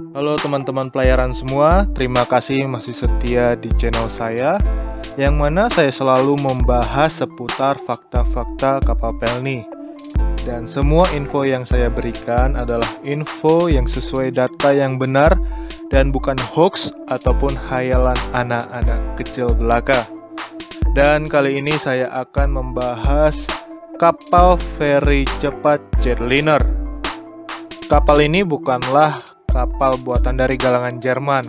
Halo teman-teman pelayaran semua, terima kasih masih setia di channel saya, yang mana saya selalu membahas seputar fakta-fakta kapal Pelni. Dan semua info yang saya berikan adalah info yang sesuai data yang benar dan bukan hoax ataupun hayalan anak-anak kecil belaka. Dan kali ini saya akan membahas kapal feri cepat Jetliner. Kapal ini bukanlah kapal buatan dari galangan Jerman.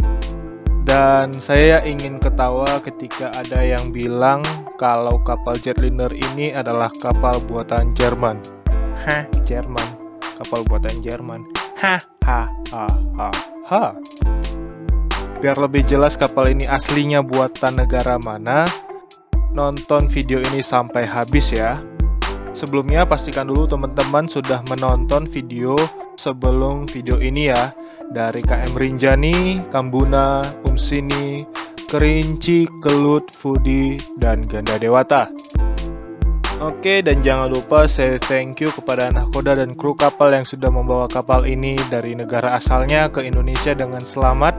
Dan saya ingin ketawa ketika ada yang bilang kalau kapal Jetliner ini adalah kapal buatan Jerman. Hah, Jerman? Kapal buatan Jerman? Hah, ha, ha, ha, ha. Biar lebih jelas kapal ini aslinya buatan negara mana, nonton video ini sampai habis ya. Sebelumnya pastikan dulu teman-teman sudah menonton video sebelum video ini ya, dari KM Rinjani, Kambuna, Umsini, Kerinci, Kelut, Fudi, dan Ganda Dewata. Oke, dan jangan lupa saya thank you kepada nahkoda dan kru kapal yang sudah membawa kapal ini dari negara asalnya ke Indonesia dengan selamat.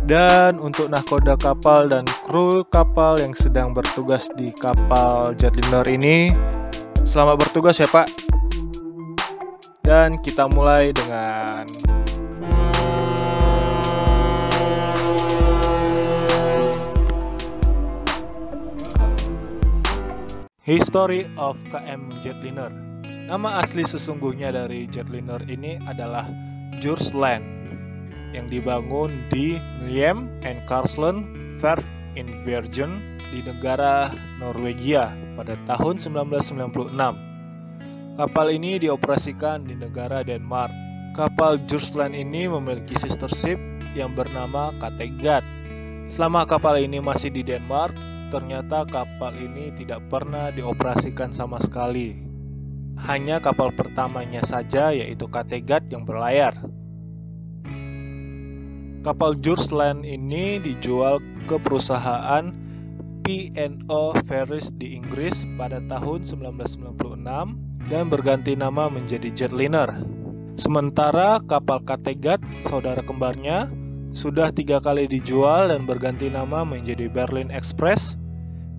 Dan untuk nahkoda kapal dan kru kapal yang sedang bertugas di kapal Jetliner ini, selamat bertugas ya Pak. Dan kita mulai dengan History of KM Jetliner. Nama asli sesungguhnya dari Jetliner ini adalah Jules Land, yang dibangun di William and Carlsen Verft in Bergen di negara Norwegia pada tahun 1996. Kapal ini dioperasikan di negara Denmark. Kapal Jules Land ini memiliki sister ship yang bernama Kattegat. Selama kapal ini masih di Denmark, ternyata kapal ini tidak pernah dioperasikan sama sekali. Hanya kapal pertamanya saja, yaitu Kattegat, yang berlayar. Kapal Jules Land ini dijual ke perusahaan P&O Ferries di Inggris pada tahun 1996 dan berganti nama menjadi Jetliner. Sementara kapal Kattegat, saudara kembarnya, sudah 3 kali dijual dan berganti nama menjadi Berlin Express,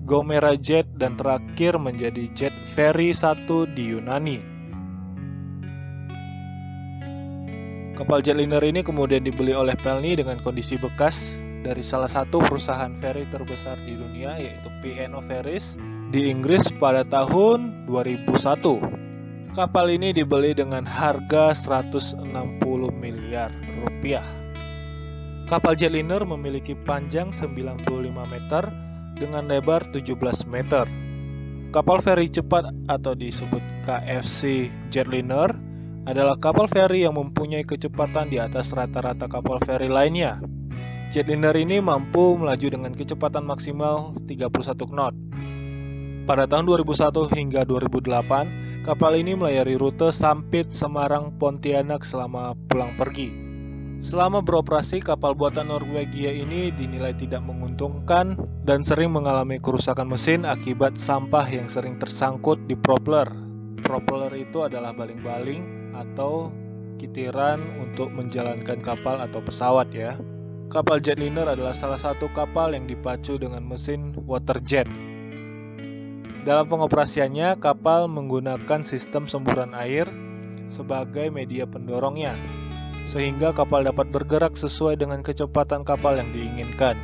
Gomera Jet, dan terakhir menjadi Jet Ferry 1 di Yunani. Kapal Jetliner ini kemudian dibeli oleh Pelni dengan kondisi bekas dari salah satu perusahaan ferry terbesar di dunia, yaitu P&O Ferries di Inggris pada tahun 2001. Kapal ini dibeli dengan harga 160 miliar rupiah. Kapal Jetliner memiliki panjang 95 meter dengan lebar 17 meter. Kapal feri cepat atau disebut KFC Jetliner adalah kapal feri yang mempunyai kecepatan di atas rata-rata kapal feri lainnya. Jetliner ini mampu melaju dengan kecepatan maksimal 31 knot. Pada tahun 2001 hingga 2008, kapal ini melayari rute Sampit, Semarang, Pontianak selama pulang pergi. Selama beroperasi, kapal buatan Norwegia ini dinilai tidak menguntungkan dan sering mengalami kerusakan mesin akibat sampah yang sering tersangkut di propeller. Propeller itu adalah baling-baling atau kitiran untuk menjalankan kapal atau pesawat ya. Kapal Jetliner adalah salah satu kapal yang dipacu dengan mesin waterjet. Dalam pengoperasiannya, kapal menggunakan sistem semburan air sebagai media pendorongnya, sehingga kapal dapat bergerak sesuai dengan kecepatan kapal yang diinginkan.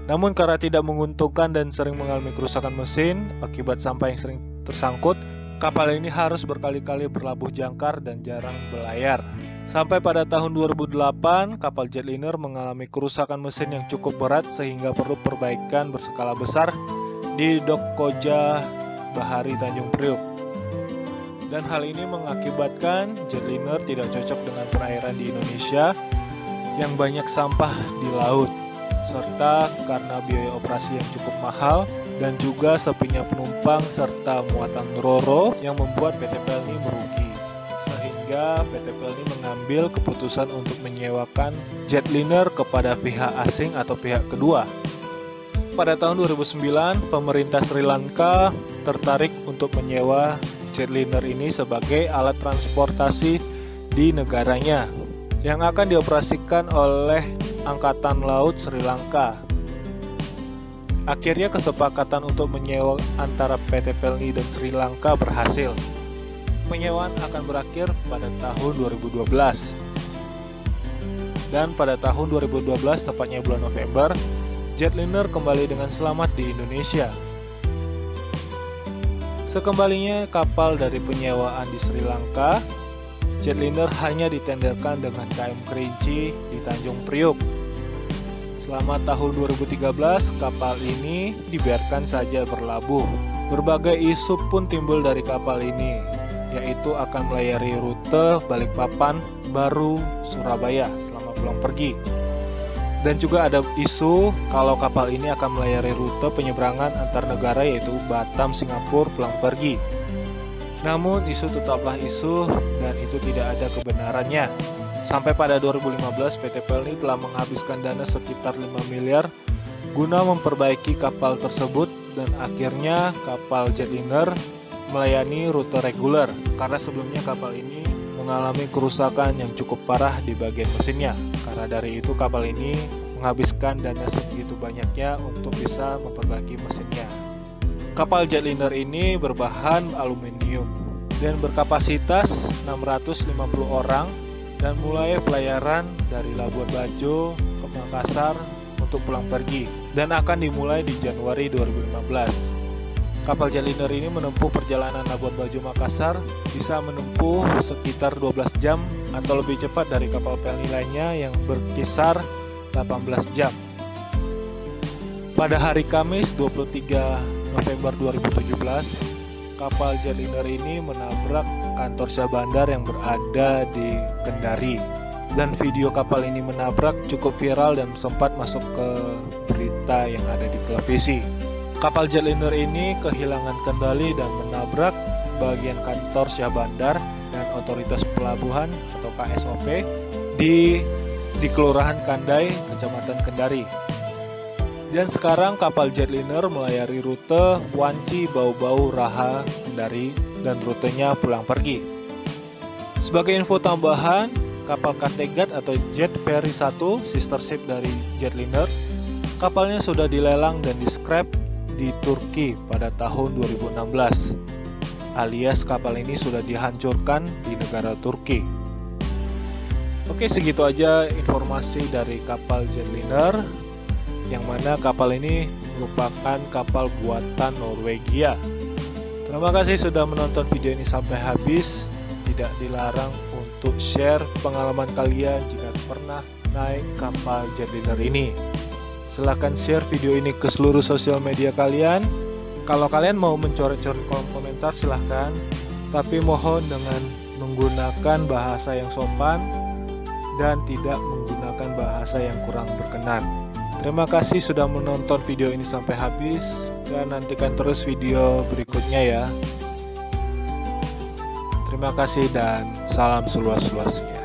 Namun karena tidak menguntungkan dan sering mengalami kerusakan mesin akibat sampah yang sering tersangkut, kapal ini harus berkali-kali berlabuh jangkar dan jarang berlayar. Sampai pada tahun 2008, kapal Jetliner mengalami kerusakan mesin yang cukup berat sehingga perlu perbaikan berskala besar di Dok Koja Bahari Tanjung Priuk. Dan hal ini mengakibatkan Jetliner tidak cocok dengan perairan di Indonesia yang banyak sampah di laut, serta karena biaya operasi yang cukup mahal dan juga sepinya penumpang serta muatan ro-ro yang membuat PT Pelni merugi. Sehingga PT Pelni mengambil keputusan untuk menyewakan Jetliner kepada pihak asing atau pihak kedua. Pada tahun 2009, pemerintah Sri Lanka tertarik untuk menyewa Jetliner ini sebagai alat transportasi di negaranya. yang akan dioperasikan oleh Angkatan Laut Sri Lanka. Akhirnya kesepakatan untuk menyewa antara PT Pelni dan Sri Lanka berhasil. Penyewaan akan berakhir pada tahun 2012. Dan pada tahun 2012, tepatnya bulan November, Jetliner kembali dengan selamat di Indonesia. Sekembalinya kapal dari penyewaan di Sri Lanka, Jetliner hanya ditenderkan dengan KM Kerinci di Tanjung Priuk. Selama tahun 2013, kapal ini dibiarkan saja berlabuh. Berbagai isu pun timbul dari kapal ini, yaitu akan melayari rute Balikpapan, Baru, Surabaya selama pulang pergi. Dan juga ada isu kalau kapal ini akan melayari rute penyeberangan antar negara yaitu Batam, Singapura pulang pergi. Namun isu tetaplah isu dan itu tidak ada kebenarannya. Sampai pada 2015, PT Pelni telah menghabiskan dana sekitar 5 miliar guna memperbaiki kapal tersebut dan akhirnya kapal Jetliner melayani rute reguler karena sebelumnya kapal ini mengalami kerusakan yang cukup parah di bagian mesinnya. Karena dari itu kapal ini menghabiskan dana segitu banyaknya untuk bisa memperbaiki mesinnya. Kapal Jetliner ini berbahan aluminium dan berkapasitas 650 orang dan mulai pelayaran dari Labuan Bajo ke Makassar untuk pulang pergi dan akan dimulai di Januari 2015. Kapal Jetliner ini menempuh perjalanan Labuan Bajo Makassar bisa menempuh sekitar 12 jam atau lebih cepat dari kapal Pelni lainnya yang berkisar 18 jam. Pada hari Kamis 23 November 2017, kapal Jetliner ini menabrak kantor Syah Bandar yang berada di Kendari. Dan video kapal ini menabrak cukup viral dan sempat masuk ke berita yang ada di televisi. Kapal Jetliner ini kehilangan kendali dan menabrak bagian kantor Syah Bandar dan Otoritas Pelabuhan atau KSOP di Kelurahan Kandai, Kecamatan Kendari. Dan sekarang kapal Jetliner melayari rute Wanci, Bau-Bau, Raha, Kendari dan rutenya pulang pergi. Sebagai info tambahan, kapal Kattegat atau Jet Ferry 1, sister ship dari Jetliner, kapalnya sudah dilelang dan di-scrap di Turki pada tahun 2016. Alias kapal ini sudah dihancurkan di negara Turki. Oke, segitu aja informasi dari kapal Jetliner, yang mana kapal ini merupakan kapal buatan Norwegia. Terima kasih sudah menonton video ini sampai habis. Tidak dilarang untuk share pengalaman kalian jika pernah naik kapal Jetliner ini. Silahkan share video ini ke seluruh sosial media kalian. Kalau kalian mau mencoret-coret kolom komentar silahkan, tapi mohon dengan menggunakan bahasa yang sopan dan tidak menggunakan bahasa yang kurang berkenan. Terima kasih sudah menonton video ini sampai habis dan nantikan terus video berikutnya ya. Terima kasih dan salam seluas-luasnya.